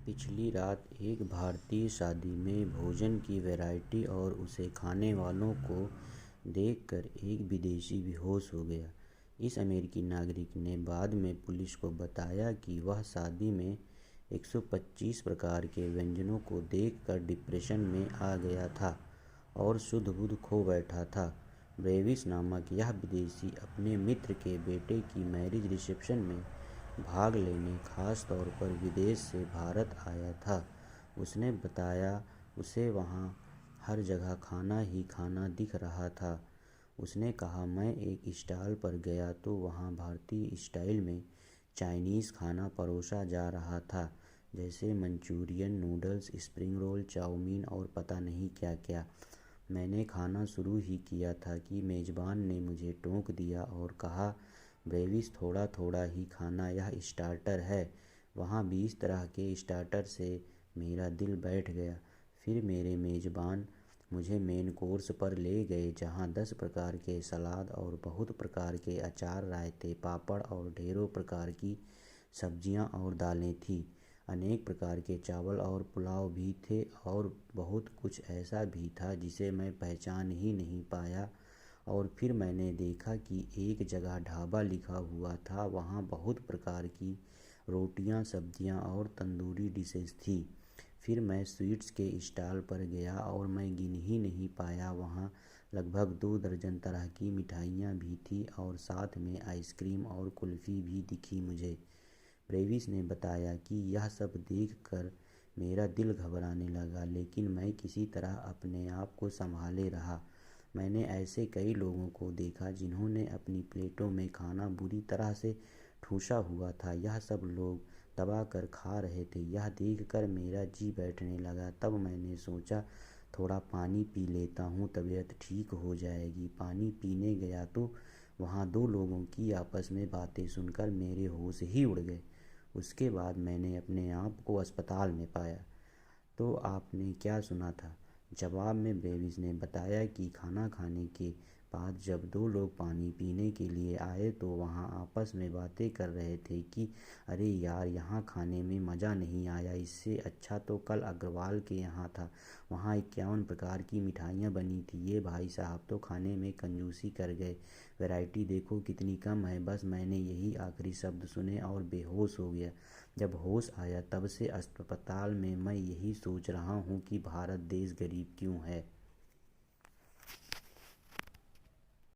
पिछली रात एक भारतीय शादी में भोजन की वैरायटी और उसे खाने वालों को देखकर एक विदेशी बेहोश हो गया। इस अमेरिकी नागरिक ने बाद में पुलिस को बताया कि वह शादी में 125 प्रकार के व्यंजनों को देखकर डिप्रेशन में आ गया था और सुध-बुध खो बैठा था। ब्रेविस नामक यह विदेशी अपने मित्र के बेटे की मैरिज रिसेप्शन में भाग लेने खास तौर पर विदेश से भारत आया था। उसने बताया उसे वहाँ हर जगह खाना ही खाना दिख रहा था। उसने कहा, मैं एक स्टॉल पर गया तो वहाँ भारतीय स्टाइल में चाइनीज़ खाना परोसा जा रहा था, जैसे Manchurian, noodles, spring roll, chowmein और पता नहीं क्या-क्या। मैंने खाना शुरू ही किया था कि मेज़बान ने मुझे टोक दिया और कहा, ब्रेविस, थोड़ा थोड़ा ही खाना, यह स्टार्टर है। वहाँ 20 तरह के स्टार्टर से मेरा दिल बैठ गया। फिर मेरे मेज़बान मुझे मेन कोर्स पर ले गए, जहाँ 10 प्रकार के सलाद और बहुत प्रकार के अचार, रायते, पापड़ और ढेरों प्रकार की सब्जियाँ और दालें थीं। अनेक प्रकार के चावल और पुलाव भी थे और बहुत कुछ ऐसा भी था जिसे मैं पहचान ही नहीं पाया। और फिर मैंने देखा कि एक जगह ढाबा लिखा हुआ था, वहाँ बहुत प्रकार की रोटियां, सब्जियां और तंदूरी डिशेस थी। फिर मैं स्वीट्स के स्टॉल पर गया और मैं गिन ही नहीं पाया, वहाँ लगभग 2 दर्जन तरह की मिठाइयाँ भी थी और साथ में आइसक्रीम और कुल्फ़ी भी दिखी मुझे। ब्रेविस ने बताया कि यह सब देखकर मेरा दिल घबराने लगा, लेकिन मैं किसी तरह अपने आप को संभाले रहा। मैंने ऐसे कई लोगों को देखा जिन्होंने अपनी प्लेटों में खाना बुरी तरह से ठूंसा हुआ था। यह सब लोग दबाकर खा रहे थे। यह देखकर मेरा जी बैठने लगा। तब मैंने सोचा, थोड़ा पानी पी लेता हूँ, तबीयत ठीक हो जाएगी। पानी पीने गया तो वहाँ 2 लोगों की आपस में बातें सुनकर मेरे होश ही उड़ गए। उसके बाद मैंने अपने आप को अस्पताल में पाया। तो आपने क्या सुना था? जवाब में ब्रेविस ने बताया कि खाना खाने के बाद जब 2 लोग पानी पीने के लिए आए तो वहाँ आपस में बातें कर रहे थे कि अरे यार, यहाँ खाने में मज़ा नहीं आया, इससे अच्छा तो कल अग्रवाल के यहाँ था, वहाँ 51 प्रकार की मिठाइयाँ बनी थी। ये भाई साहब तो खाने में कंजूसी कर गए, वैरायटी देखो कितनी कम है। बस मैंने यही आखिरी शब्द सुने और बेहोश हो गया। जब होश आया तब से अस्पताल में मैं यही सोच रहा हूँ कि भारत देश गरीब क्यों है।